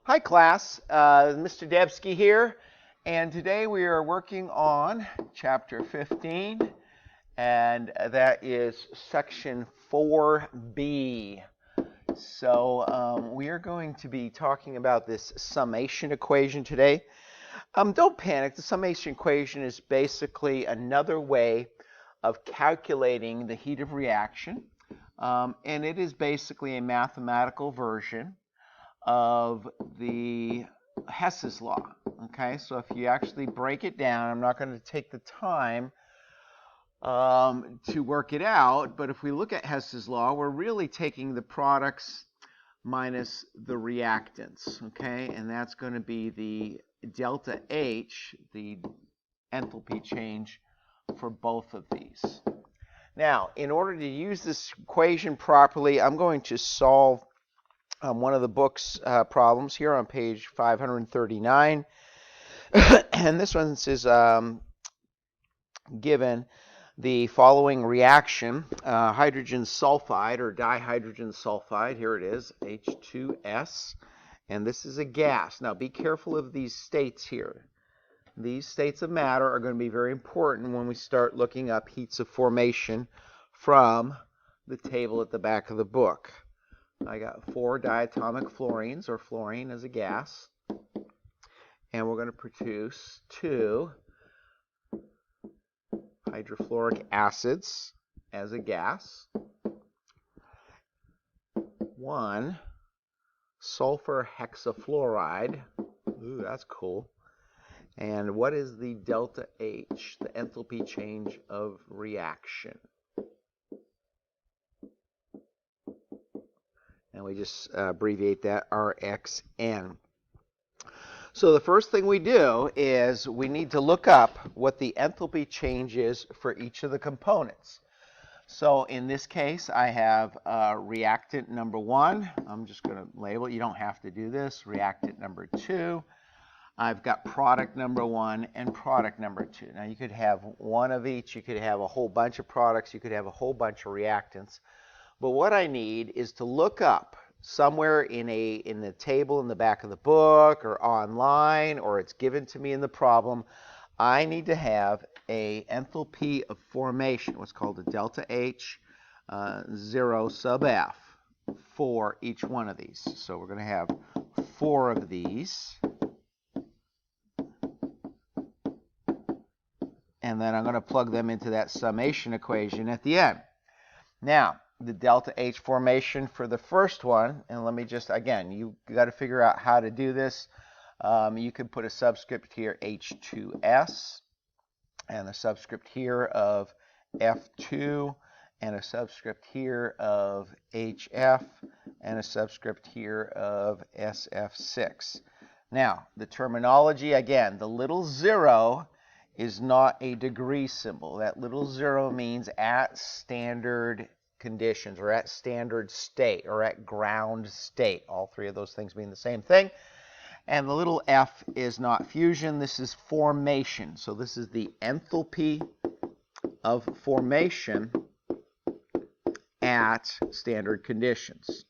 Hi class, Mr. Debski here, and today we are working on chapter 15, and that is section 4b. So we are going to be talking about this summation equation today. Don't panic, the summation equation is basically another way of calculating the heat of reaction, and it is basically a mathematical version of the Hess's law. Okay, so if you actually break it down, I'm not going to take the time to work it out, but if we look at Hess's law, we're really taking the products minus the reactants, okay, and that's going to be the delta H, the enthalpy change for both of these. Now, in order to use this equation properly, I'm going to solve one of the book's problems here on page 539. And this one is given the following reaction, hydrogen sulfide or dihydrogen sulfide, here it is, H2S, and this is a gas. Now be careful of these states here. These states of matter are going to be very important when we start looking up heats of formation from the table at the back of the book. I got 4 diatomic fluorines, or fluorine as a gas, and we're going to produce 2 hydrofluoric acids as a gas, 1 sulfur hexafluoride, ooh, that's cool, and what is the delta H, the enthalpy change of reaction? And we just abbreviate that RXN. So the first thing we do is we need to look up what the enthalpy change is for each of the components. So in this case, I have reactant number 1. I'm just going to label it. You don't have to do this. Reactant number 2. I've got product number 1 and product number 2. Now you could have one of each. You could have a whole bunch of products. You could have a whole bunch of reactants. But what I need is to look up somewhere in the table in the back of the book or online, or it's given to me in the problem. I need to have a enthalpy of formation, what's called a delta H 0 sub F, for each one of these. So we're going to have 4 of these. And then I'm going to plug them into that summation equation at the end. Now, the delta H formation for the first one, and let me just, again, you got to figure out how to do this. You can put a subscript here, H2S, and a subscript here of F2, and a subscript here of HF, and a subscript here of SF6. Now, the terminology, again, the little 0 is not a degree symbol. That little 0 means at standard conditions, or at standard state, or at ground state. All 3 of those things mean the same thing. And the little f is not fusion. This is formation. So this is the enthalpy of formation at standard conditions,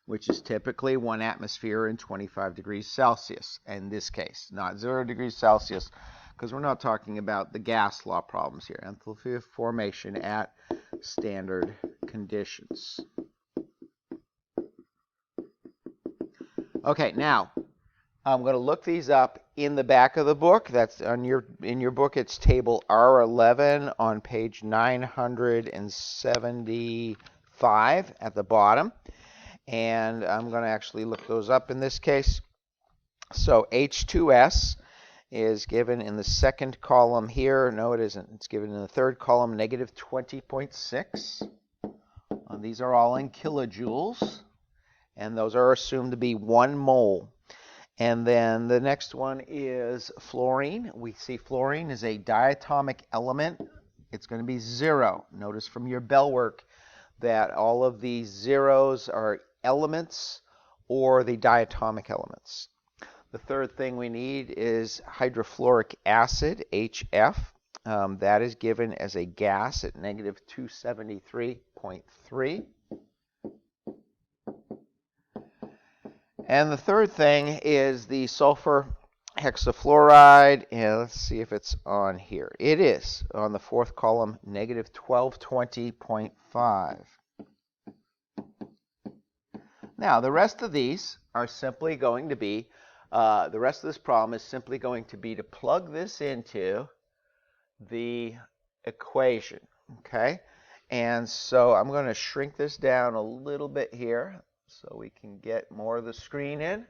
which is typically 1 atmosphere and 25 degrees Celsius in this case, not 0 degrees Celsius, because we're not talking about the gas law problems here. Enthalpy of formation at standard conditions. Okay, now I'm going to look these up in the back of the book. That's in your book. It's table R11 on page 975 at the bottom. And I'm going to actually look those up in this case. So H2S is given in the second column here. No, it isn't. It's given in the third column, negative 20.6. These are all in kilojoules, and those are assumed to be 1 mole. And then the next one is fluorine. We see fluorine is a diatomic element. It's going to be 0. Notice from your bell work that all of these zeros are elements or the diatomic elements. The third thing we need is hydrofluoric acid, HF. That is given as a gas at negative 273.3. And the third thing is the sulfur hexafluoride, and let's see if it's on here. It is on the fourth column, negative 1220.5. Now, the rest of these are simply going to be, the rest of this problem is simply going to be to plug this into the equation, okay? And so I'm going to shrink this down a little bit here so we can get more of the screen in,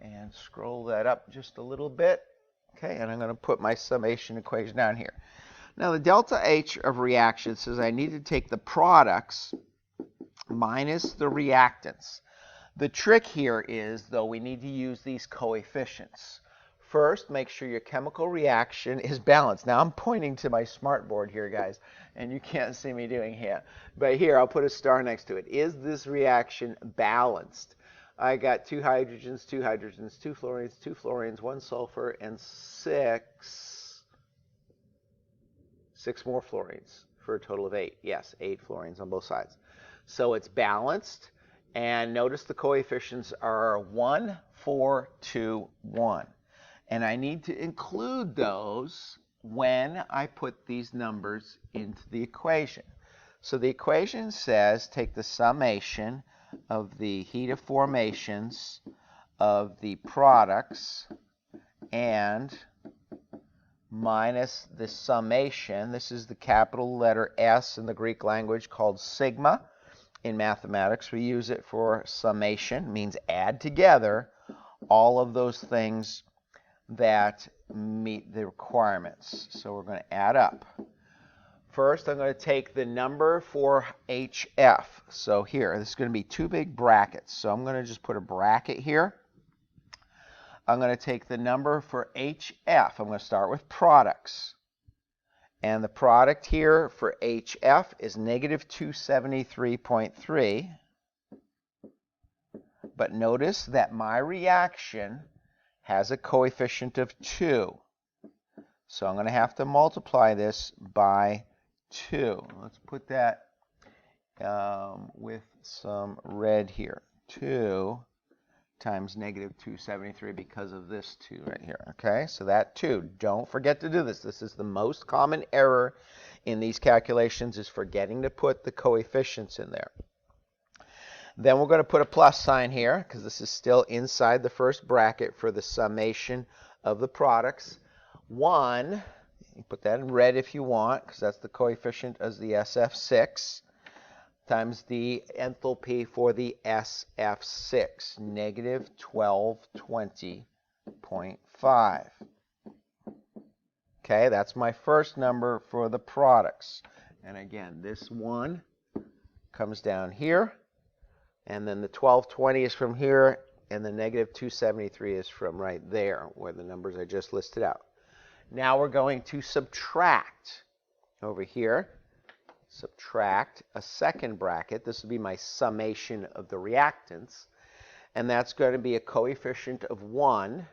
and scroll that up just a little bit, okay? And I'm going to put my summation equation down here. Now, the delta H of reaction says I need to take the products minus the reactants. The trick here is, though, we need to use these coefficients. First, make sure your chemical reaction is balanced. Now, I'm pointing to my smart board here, guys, and you can't see me doing here. But here, I'll put a star next to it. Is this reaction balanced? I got 2 hydrogens, 2 hydrogens, 2 fluorines, 2 fluorines, 1 sulfur, and 6 more fluorines for a total of 8. Yes, 8 fluorines on both sides. So it's balanced. And notice the coefficients are 1, 4, 2, 1. And I need to include those when I put these numbers into the equation. So the equation says take the summation of the heat of formations of the products and minus the summation. This is the capital letter S in the Greek language called sigma. In mathematics, we use it for summation, means add together all of those things that meet the requirements. So we're going to add up. First, I'm going to take the number for HF. So here, this is going to be 2 big brackets. So I'm going to just put a bracket here. I'm going to take the number for HF. I'm going to start with products. And the product here for HF is negative 273.3. But notice that my reaction has a coefficient of 2. So I'm going to have to multiply this by 2. Let's put that with some red here. 2 times negative 273 because of this 2 right here. Okay, so that 2. Don't forget to do this. This is the most common error in these calculations, is forgetting to put the coefficients in there. Then we're going to put a plus sign here because this is still inside the first bracket for the summation of the products. 1, you put that in red if you want because that's the coefficient as the SF6, times the enthalpy for the SF6, negative 1220.5. Okay, that's my first number for the products. And again, this 1 comes down here, and then the 1220 is from here, and the negative 273 is from right there, where the numbers I just listed out. Now we're going to subtract over here. Subtract a second bracket. This will be my summation of the reactants. And that's going to be a coefficient of 1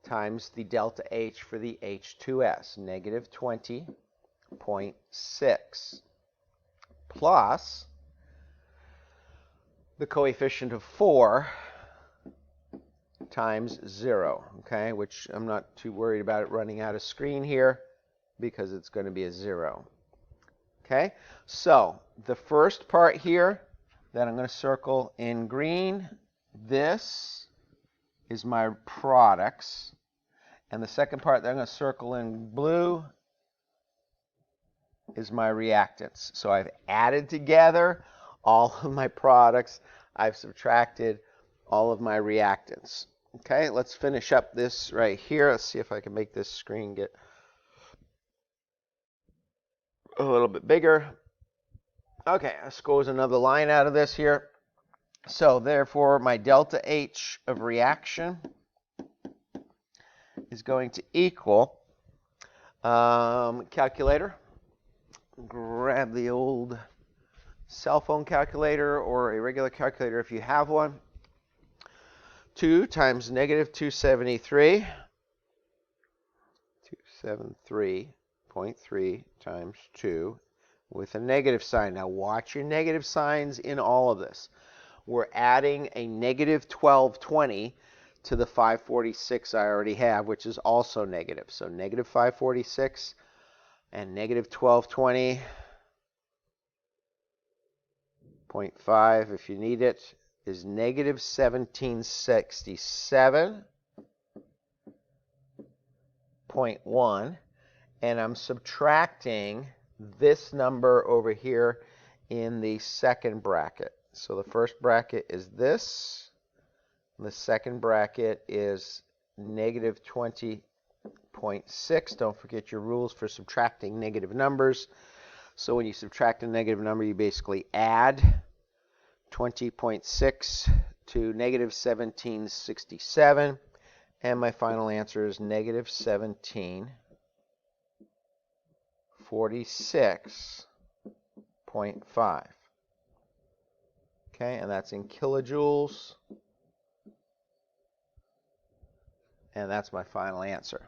times the delta H for the H2S, negative 20.6, plus the coefficient of 4 times 0, okay, which I'm not too worried about it running out of screen here because it's going to be a 0. Okay, so the first part here that I'm going to circle in green, this is my products. And the second part that I'm going to circle in blue is my reactants. So I've added together all of my products. I've subtracted all of my reactants. Okay, let's finish up this right here. Let's see if I can make this screen get a little bit bigger. Okay, let's squeeze another line out of this here. So therefore, my delta H of reaction is going to equal, calculator, grab the old cell phone calculator or a regular calculator if you have one. 2 times negative 273, 273.3 times 2 with a negative sign. Now watch your negative signs in all of this. we're adding a negative 1220 to the 546 I already have, which is also negative. So negative 546 and negative 1220.5, if you need it, is negative 1767.1. And I'm subtracting this number over here in the second bracket. So the first bracket is this. And the second bracket is negative 20.6. Don't forget your rules for subtracting negative numbers. So when you subtract a negative number, you basically add 20.6 to negative 1767. And my final answer is negative 1746.5. Okay, and that's in kilojoules. And that's my final answer.